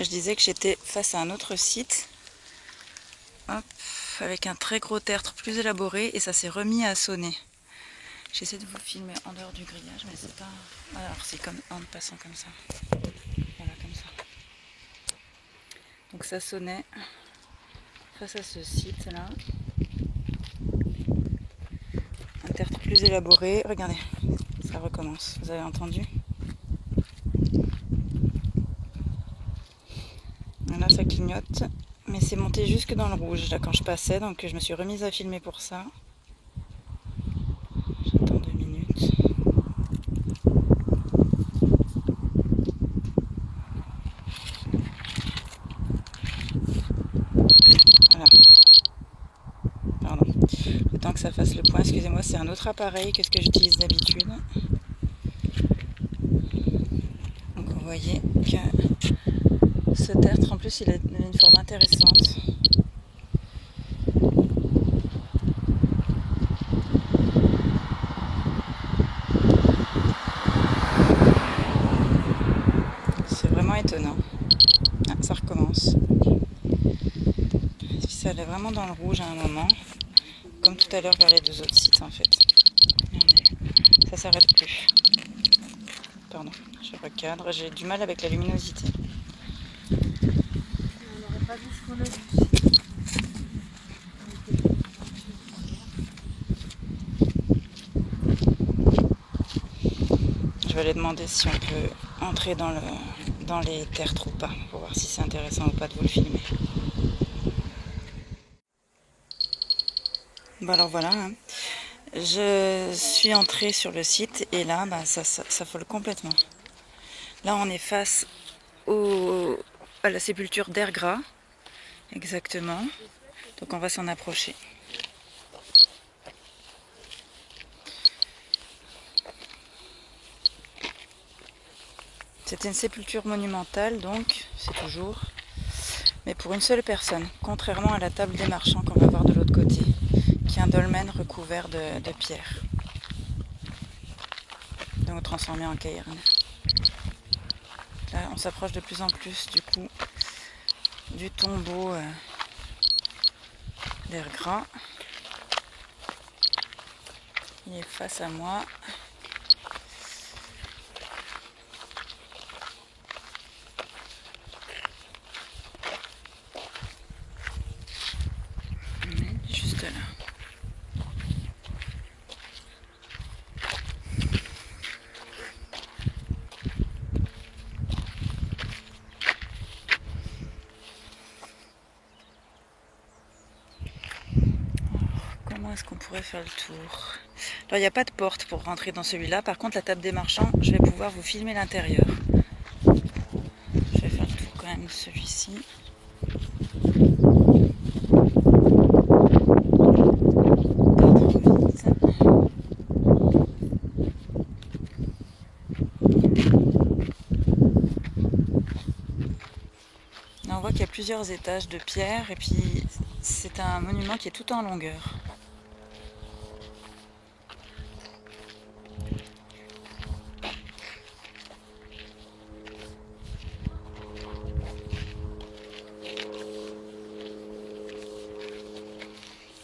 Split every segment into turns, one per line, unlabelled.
Je disais que j'étais face à un autre site, hop, avec un très gros tertre plus élaboré, et ça s'est remis à sonner. J'essaie de vous filmer en dehors du grillage, mais c'est pas... Alors c'est comme en passant comme ça. Voilà, comme ça. Donc ça sonnait face à ce site-là. Un tertre plus élaboré. Regardez, ça recommence. Vous avez entendu? Là, ça clignote. Mais c'est monté jusque dans le rouge là quand je passais, donc je me suis remise à filmer pour ça. J'attends 2 minutes. Voilà. Pardon. Le temps que ça fasse le point, excusez-moi, c'est un autre appareil que ce que j'utilise d'habitude. Donc vous voyez que ce tertre, en plus, il a une forme intéressante. C'est vraiment étonnant. Ah, ça recommence. Ça allait vraiment dans le rouge à un moment, comme tout à l'heure vers les deux autres sites en fait. Ça s'arrête plus. Pardon, je recadre, j'ai du mal avec la luminosité.
On n'aurait pas vu ce qu'on a vu.
Je vais aller demander si on peut entrer dans les tertres ou pas, pour voir si c'est intéressant ou pas de vous le filmer. Bon alors voilà, hein. Je suis entrée sur le site et là, ça s'affole complètement. Là on est face à la sépulture d'Ergras, exactement. Donc on va s'en approcher. C'était une sépulture monumentale, donc c'est toujours, mais pour une seule personne, contrairement à la table des marchands qu'on va voir de l'autre côté, qui est un dolmen recouvert de pierre, donc transformé en cairn. Là, on s'approche de plus en plus du coup du tombeau d'Ergras. Il est face à moi. Juste là. Comment est-ce qu'on pourrait faire le tour? Alors il n'y a pas de porte pour rentrer dans celui-là. Par contre la table des marchands, je vais pouvoir vous filmer l'intérieur. Je vais faire le tour quand même de celui-ci. Là, on voit qu'il y a plusieurs étages de pierre et puis c'est un monument qui est tout en longueur.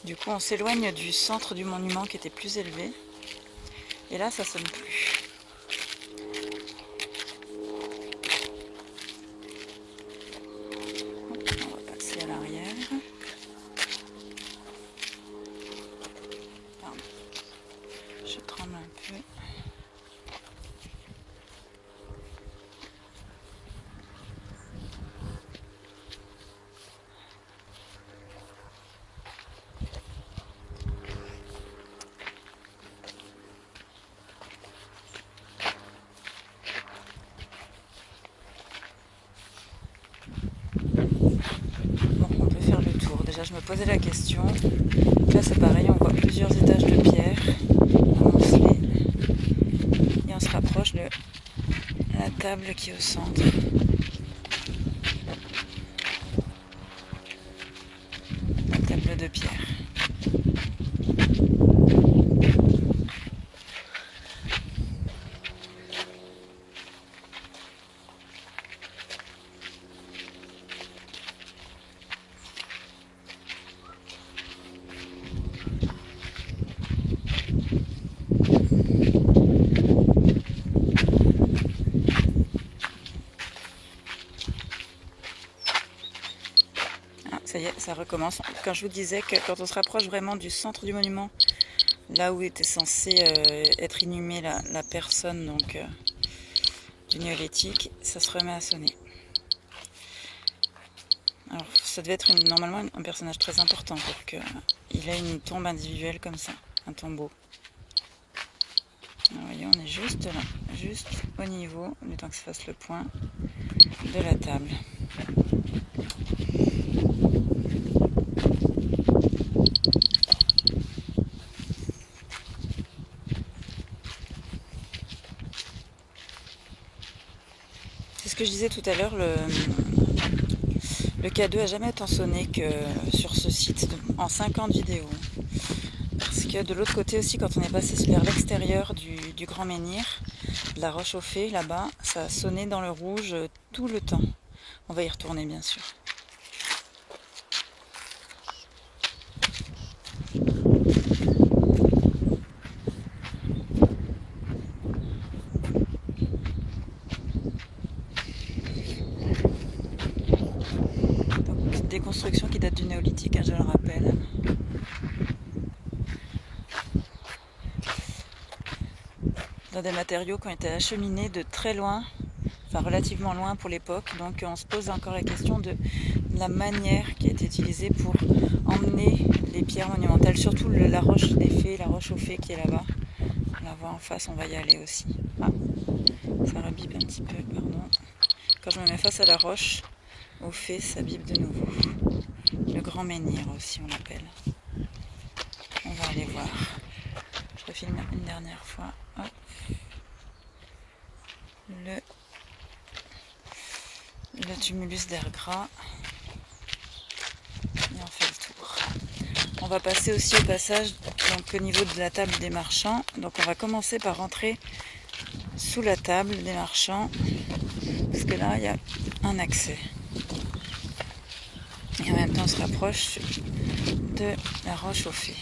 Du coup, on s'éloigne du centre du monument qui était plus élevé. Et là, ça sonne plus. On va passer à l'arrière. Pardon. Je tremble un peu. Déjà, je me posais la question. Là, c'est pareil, on voit plusieurs étages de pierre amoncelés. Et on se rapproche de la table qui est au centre. La table de pierre. Ça y est, ça recommence. Quand je vous disais que quand on se rapproche vraiment du centre du monument, là où était censé être inhumée la personne donc, du néolithique, ça se remet à sonner. Alors ça devait être normalement un personnage très important pour qu'il ait une tombe individuelle comme ça, un tombeau. Alors, voyez, on est juste là, juste au niveau, le temps que ça fasse le point de la table. C'est ce que je disais tout à l'heure, le K2 n'a jamais autant sonné que sur ce site en 5 ans de vidéo. Parce que de l'autre côté aussi, quand on est passé vers l'extérieur du Grand Menhir, de la Roche au Fée, là-bas, ça a sonné dans le rouge tout le temps. On va y retourner bien sûr. Donc, des constructions qui datent du néolithique, hein, je le rappelle. Dans des matériaux qui ont été acheminés de très loin, enfin relativement loin pour l'époque, donc on se pose encore la question de la manière qui a été utilisée pour emmener les pierres monumentales, surtout la roche des fées, la roche aux fées qui est là-bas. On la voit en face, on va y aller aussi. Ah, ça rebipe un petit peu, pardon. Quand je me mets face à la roche aux fées, ça bipe de nouveau. Le Grand Menhir aussi on l'appelle. On va aller voir. Je refilme une dernière fois. Hop. Le tumulus d'air gras. Et on fait le tour. On va passer aussi au passage donc au niveau de la table des marchands. Donc on va commencer par rentrer sous la table des marchands. Parce que là il y a un accès. Et en même temps on se rapproche de la roche aux fées.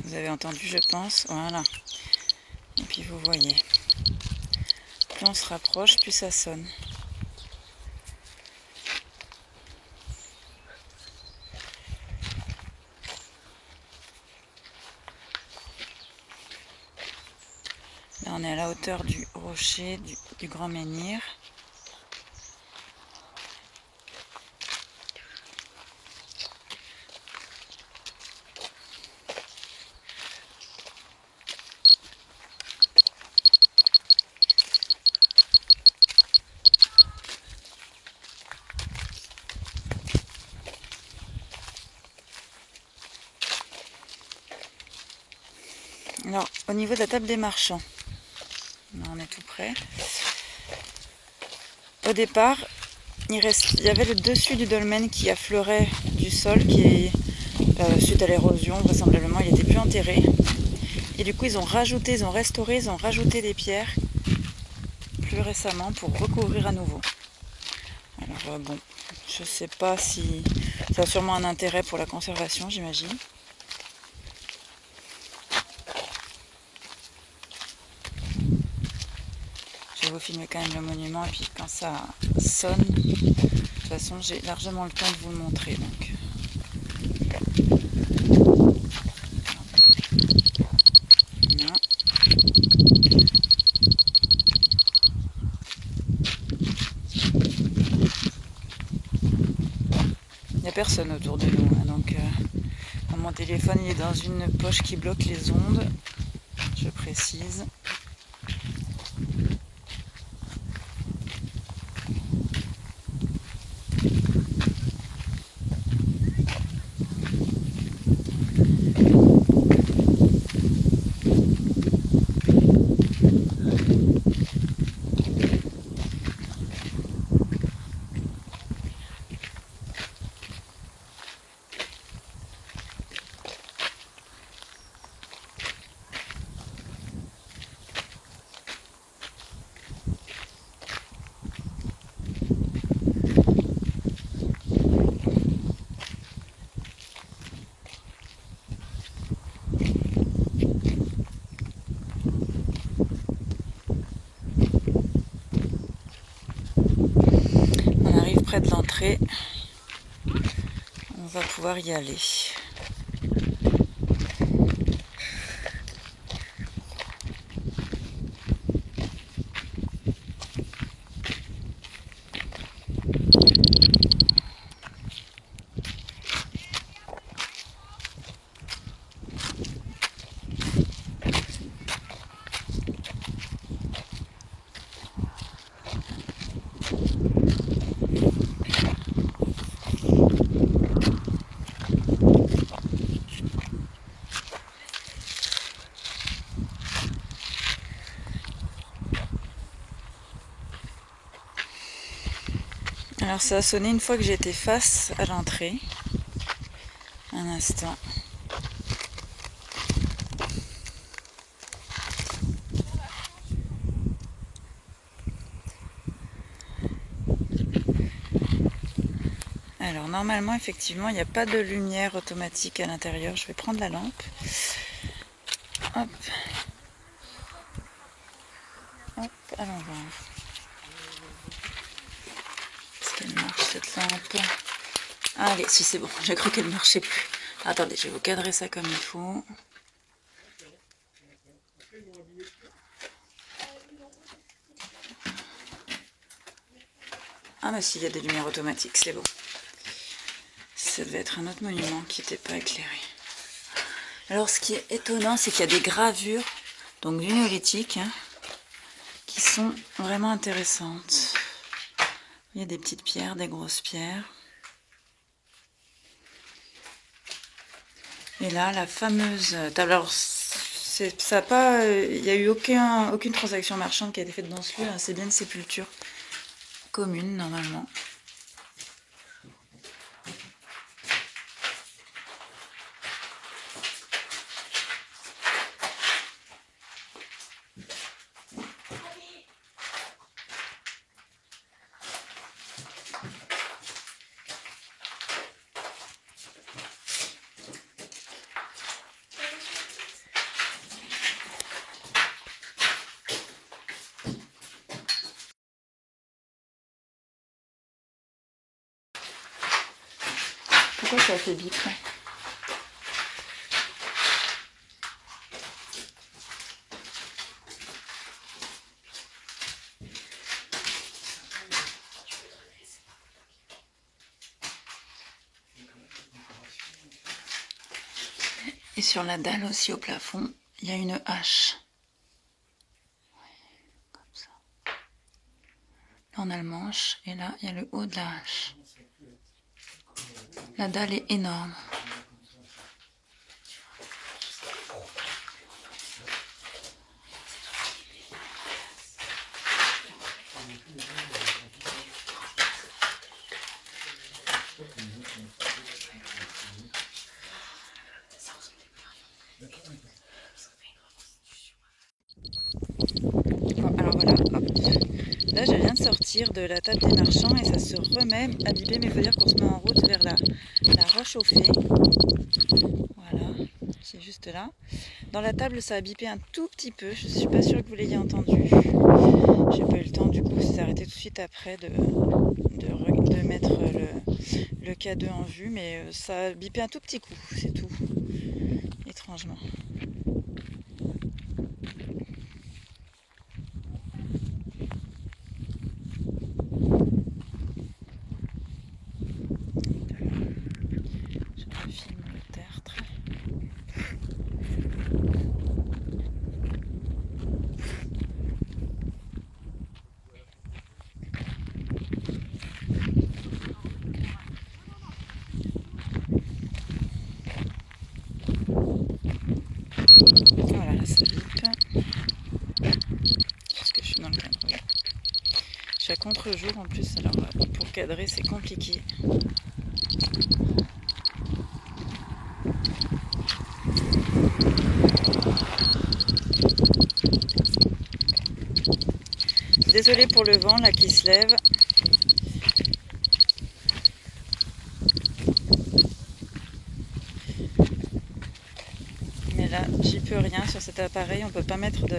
Vous avez entendu, je pense, voilà. Et puis vous voyez, plus on se rapproche, plus ça sonne. Là on est à la hauteur du rocher, du Grand Menhir. Alors, au niveau de la table des marchands, là, on est tout près. Au départ, il y avait le dessus du dolmen qui affleurait du sol, qui est suite à l'érosion, vraisemblablement, il n'était plus enterré. Et du coup, ils ont restauré, ils ont rajouté des pierres plus récemment pour recouvrir à nouveau. Alors bon, je sais pas si ça a sûrement un intérêt pour la conservation, j'imagine. Je vais vous filmer quand même le monument et puis quand ça sonne, de toute façon j'ai largement le temps de vous le montrer. Donc. Voilà. Il n'y a personne autour de nous, hein, donc mon téléphone il est dans une poche qui bloque les ondes, je précise. prêt, on va pouvoir y aller. Alors ça a sonné une fois que j'étais face à l'entrée. Un instant. Alors normalement effectivement il n'y a pas de lumière automatique à l'intérieur. Je vais prendre la lampe. Hop. Hop, allons voir. Est-ce qu'elle marche cette lampe? Ah, allez, si c'est bon, j'ai cru qu'elle ne marchait plus. Attendez, je vais vous cadrer ça comme il faut. Ah bah si, il y a des lumières automatiques, c'est bon. Ça devait être un autre monument qui n'était pas éclairé. Alors ce qui est étonnant, c'est qu'il y a des gravures, donc du néolithique, hein, qui sont vraiment intéressantes. Il y a des petites pierres, des grosses pierres. Et là, la fameuse table. Alors, ça a pas, il n'y a eu aucune transaction marchande qui a été faite dans ce lieu. Hein, c'est bien une sépulture commune, normalement. Pourquoi ça fait bip là ? Et sur la dalle aussi au plafond, il y a une hache. Comme ça. Là on a le manche et là il y a le haut de la hache. La dalle est énorme. Bon, alors voilà, hop. Là je viens de sortir de la table des marchands et ça se remet à biper, mais il faut dire qu'on se met en route vers la roche au fée. Voilà, c'est juste là. Dans la table ça a bipé un tout petit peu, je suis pas sûre que vous l'ayez entendu. J'ai pas eu le temps, du coup c'est arrêté tout de suite après de mettre le K2 en vue, mais ça a bipé un tout petit coup, c'est tout, étrangement. Je filme le tertre. Voilà, là ça bipe. Parce que je suis dans le cadre. Oui. Je suis à contre-jour en plus, alors pour cadrer c'est compliqué. Désolée pour le vent là qui se lève. Mais là, j'y peux rien sur cet appareil, on peut pas mettre de...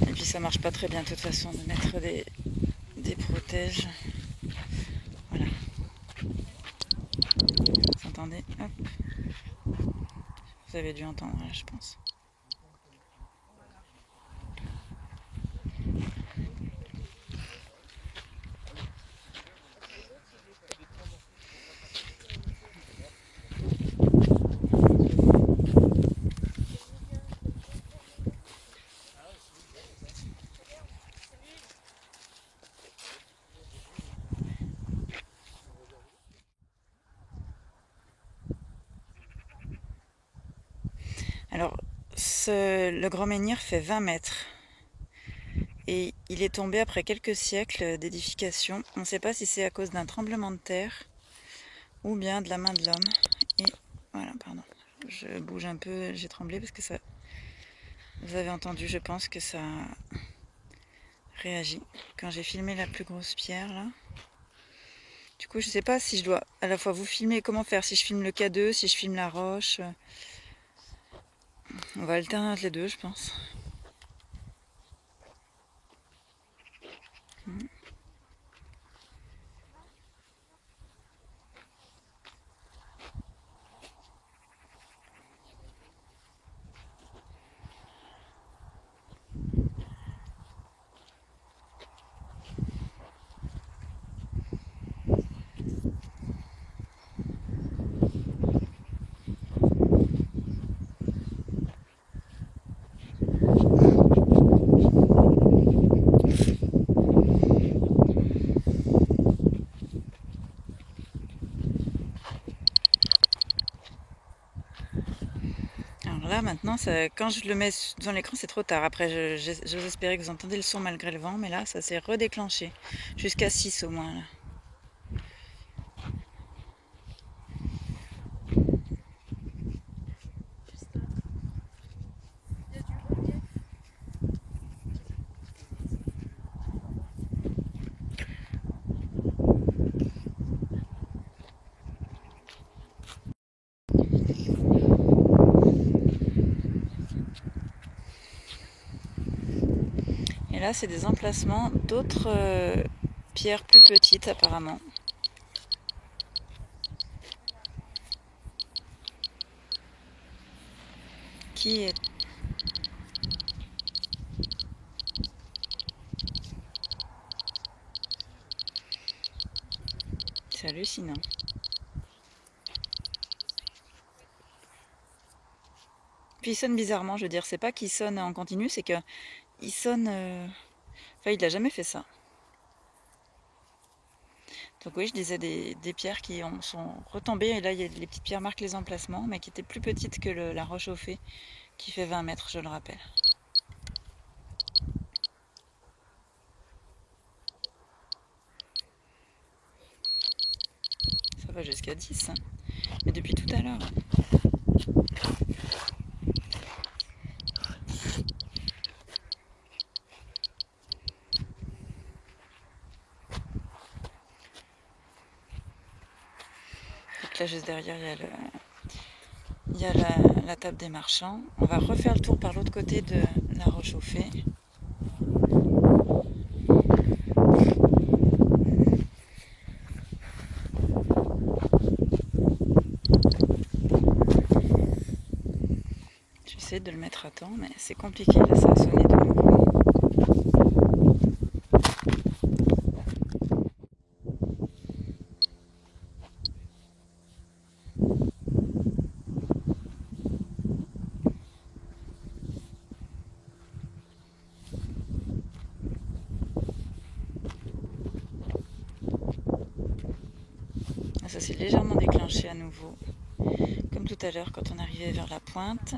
Et puis ça marche pas très bien de toute façon de mettre des protèges. attendez, hop. Vous avez dû entendre, là, je pense. Alors, le Grand Menhir fait 20 mètres. Et il est tombé après quelques siècles d'édification. On ne sait pas si c'est à cause d'un tremblement de terre ou bien de la main de l'homme. Et voilà, pardon. Je bouge un peu, j'ai tremblé parce que ça... Vous avez entendu, je pense que ça réagit. Quand j'ai filmé la plus grosse pierre, là. Du coup, je ne sais pas si je dois à la fois vous filmer, comment faire, si je filme le K2, si je filme la roche. On va alterner entre les deux, je pense. Alors là, maintenant, quand je le mets devant l'écran, c'est trop tard. Après, j'ose espérer que vous entendez le son malgré le vent, mais là, ça s'est redéclenché. Jusqu'à 6 au moins, là. Et là, c'est des emplacements d'autres pierres plus petites, apparemment. Qui est... C'est hallucinant. Puis il sonne bizarrement, je veux dire, c'est pas qu'il sonne en continu, c'est que il sonne... Enfin, il n'a jamais fait ça. Donc oui, je disais des pierres qui sont retombées, et là, les petites pierres marquent les emplacements, mais qui étaient plus petites que la roche au fée, qui fait 20 mètres, je le rappelle. Ça va jusqu'à 10, hein. Mais depuis tout à l'heure. Donc là, juste derrière, il y a la table des marchands. On va refaire le tour par l'autre côté de la roche au fée. J'essaie de le mettre à temps, mais c'est compliqué, là ça a sonné de nouveau. Ah, ça s'est légèrement déclenché à nouveau, comme tout à l'heure quand on arrivait vers la pointe.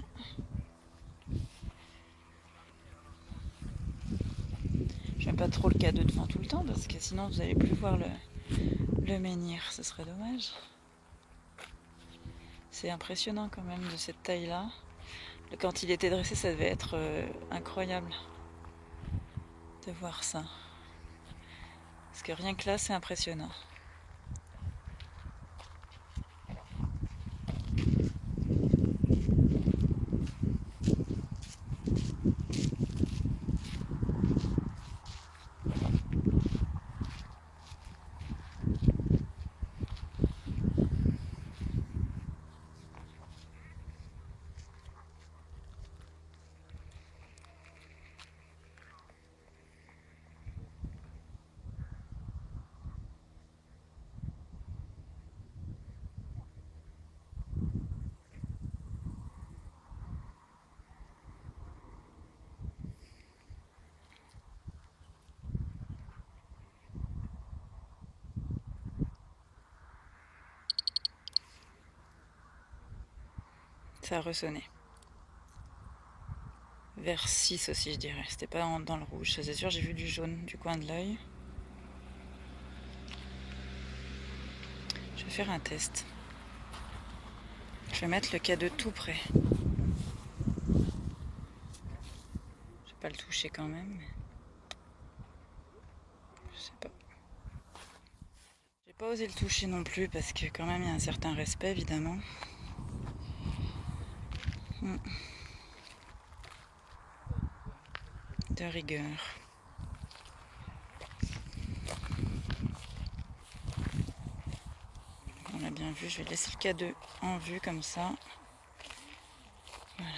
Je mets pas trop le K2 devant tout le temps parce que sinon vous allez plus voir le menhir, ce serait dommage. C'est impressionnant quand même de cette taille-là. Quand il était dressé, ça devait être incroyable de voir ça. Parce que rien que là, c'est impressionnant. Ça a ressonné. Vers 6 aussi, je dirais. C'était pas dans le rouge, ça c'est sûr. J'ai vu du jaune du coin de l'œil. Je vais faire un test. Je vais mettre le K2 tout près. Je vais pas le toucher quand même. Mais... je sais pas. J'ai pas osé le toucher non plus parce que quand même il y a un certain respect évidemment. De rigueur. On l'a bien vu, je vais laisser le K2 en vue comme ça. Voilà.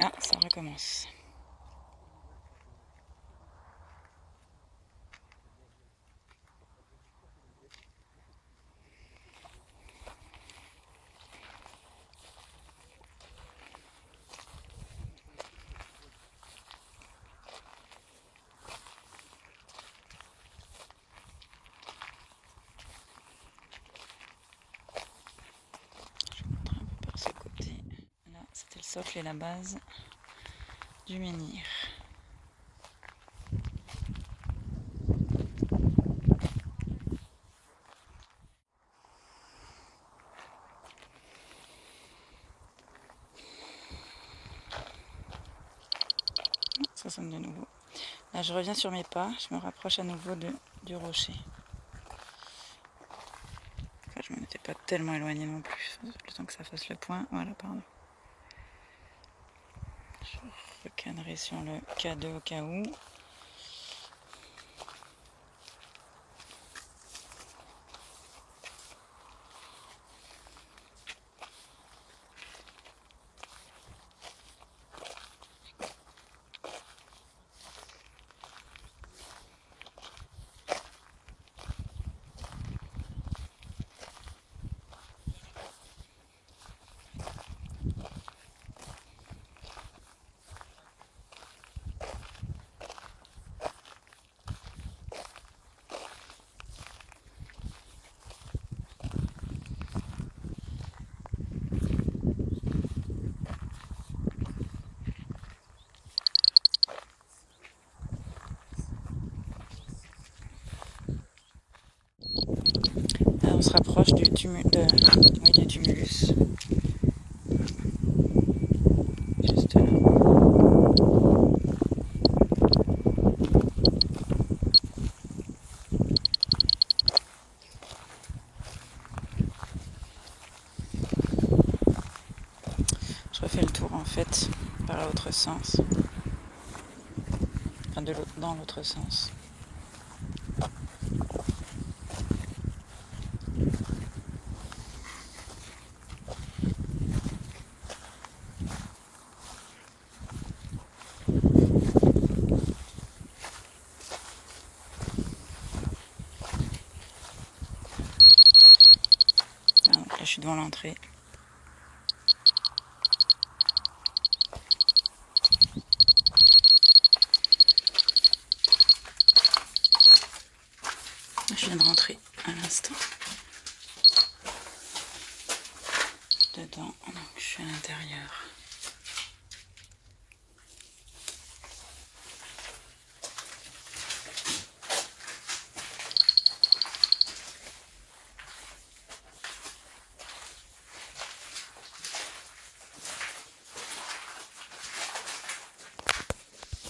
Ah, ça recommence. Je vais montrer un peu par ce côté. Là, c'était le socle et la base du menhir. Ça sonne de nouveau. Là, je reviens sur mes pas, je me rapproche à nouveau du rocher. Enfin, je ne m'étais pas tellement éloignée non plus, le temps que ça fasse le point. Voilà, pardon. Je recannerai sur le K2 au cas où. Là, on se rapproche du tumulus. Juste là. Je refais le tour en fait par l'autre sens. Enfin dans l'autre sens. Voilà, donc là je suis devant l'entrée. Je viens de rentrer à l'instant. Dedans, donc je suis à l'intérieur.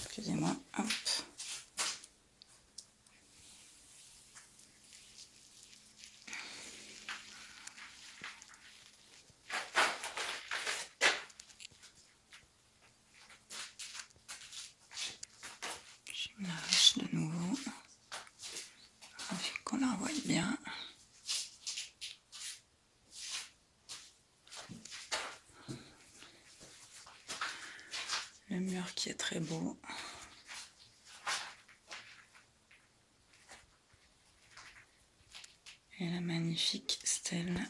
Excusez-moi, hop. Je me lâche de nouveau. Afin qu'on la voie bien. Le mur qui est très beau. Et la magnifique stèle.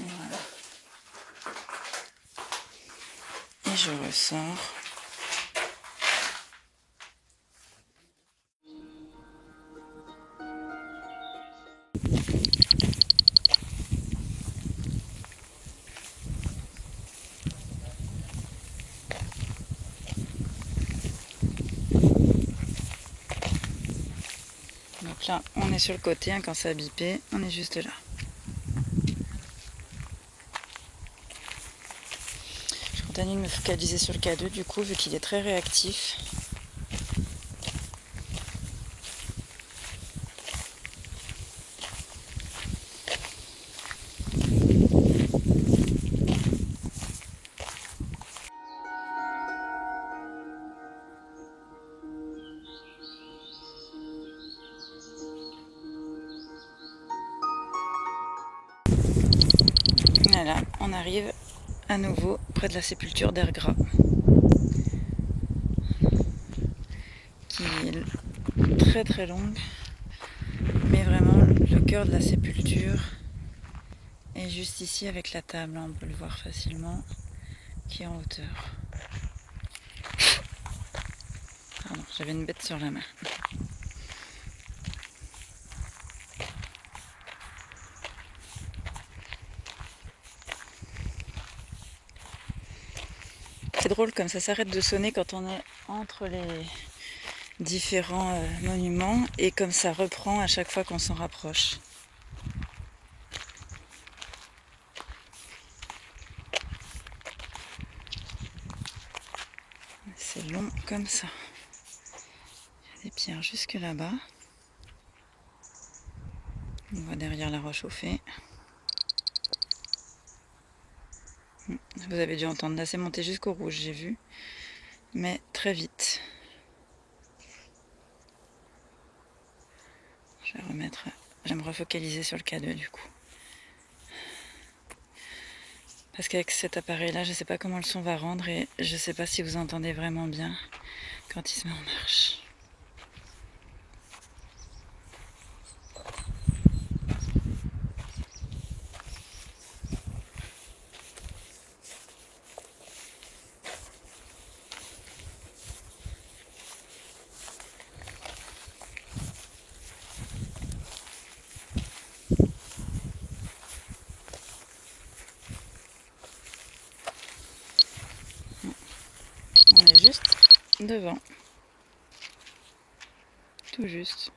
Et voilà. Et je ressors. Donc là, on est sur le côté, hein, quand ça a bipé, on est juste là. Je continue de me focaliser sur le K2 du coup, vu qu'il est très réactif. Voilà, on arrive à nouveau près de la sépulture d'Ergra, qui est très très longue, mais vraiment le cœur de la sépulture est juste ici avec la table, on peut le voir facilement, qui est en hauteur. Pardon, j'avais une bête sur la main. C'est drôle comme ça s'arrête de sonner quand on est entre les différents monuments et comme ça reprend à chaque fois qu'on s'en rapproche. C'est long comme ça. Il y a des pierres jusque là-bas. On voit derrière la roche au fait. Vous avez dû entendre, là c'est monté jusqu'au rouge, j'ai vu. Mais très vite. Je vais me refocaliser sur le K2 du coup. Parce qu'avec cet appareil là, je ne sais pas comment le son va rendre et je ne sais pas si vous entendez vraiment bien quand il se met en marche. On est juste devant. Tout juste.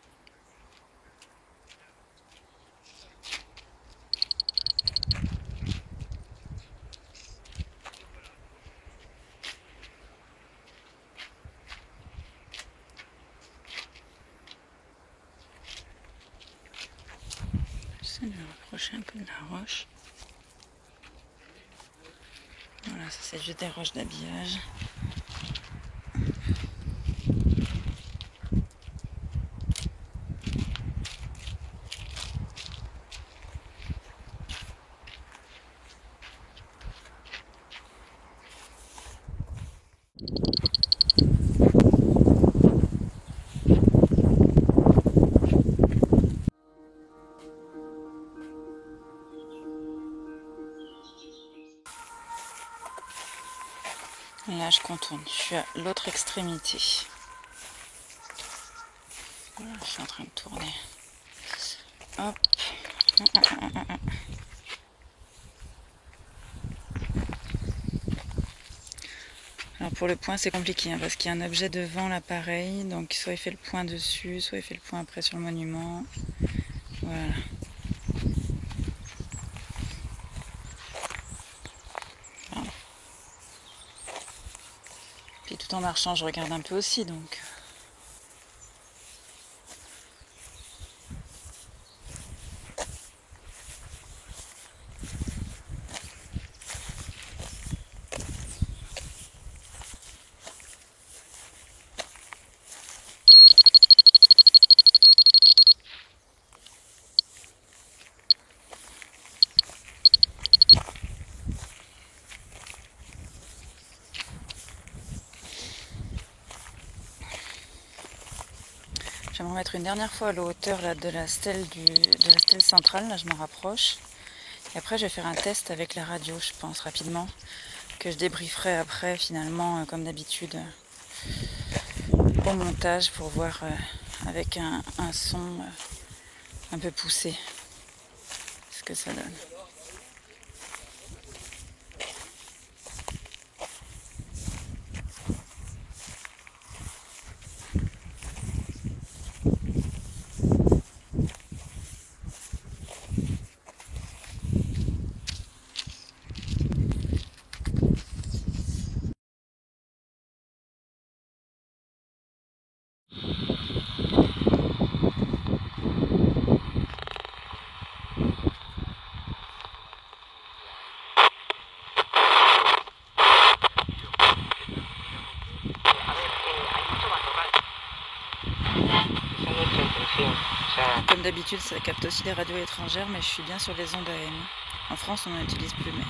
J'essaie de me rapprocher un peu de la roche. Voilà, ça c'est juste des roches d'habillage. Là, je contourne. Je suis à l'autre extrémité. Voilà, je suis en train de tourner. Hop. Alors pour le point, c'est compliqué hein, parce qu'il y a un objet devant l'appareil. Donc soit il fait le point dessus, soit il fait le point après sur le monument. Voilà. Pardon. Puis tout en marchant, je regarde un peu aussi donc. Je vais me remettre une dernière fois à la hauteur là, de la stèle centrale, là je m'en rapproche. Et après je vais faire un test avec la radio, je pense, rapidement, que je débrieferai après finalement, comme d'habitude, au montage pour voir avec un son un peu poussé ce que ça donne. d'habitude, ça capte aussi des radios étrangères, mais je suis bien sur les ondes AM. En France, on n'en utilise plus, mais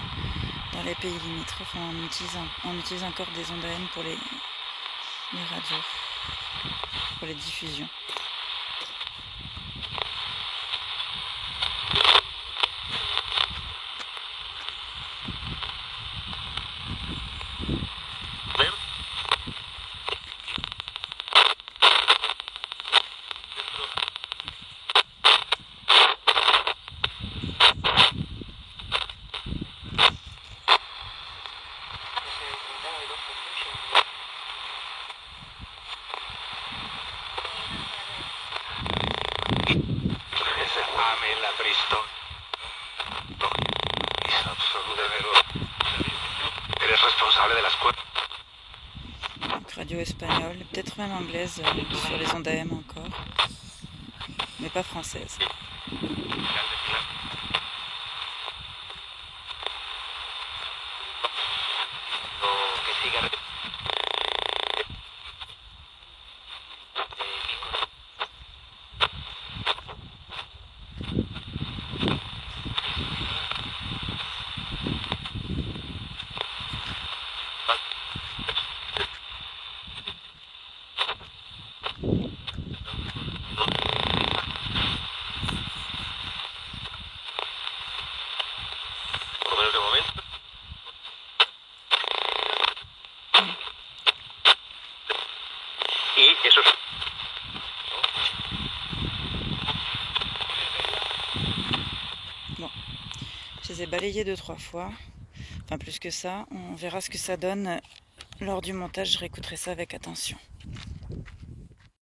dans les pays limitrophes, on utilise encore des ondes AM pour les radios, pour les diffusions. Donc, radio espagnole, peut-être même anglaise sur les ondes AM encore, mais pas française. Bon, je les ai balayés 2-3 fois, enfin plus que ça. On verra ce que ça donne lors du montage, je réécouterai ça avec attention.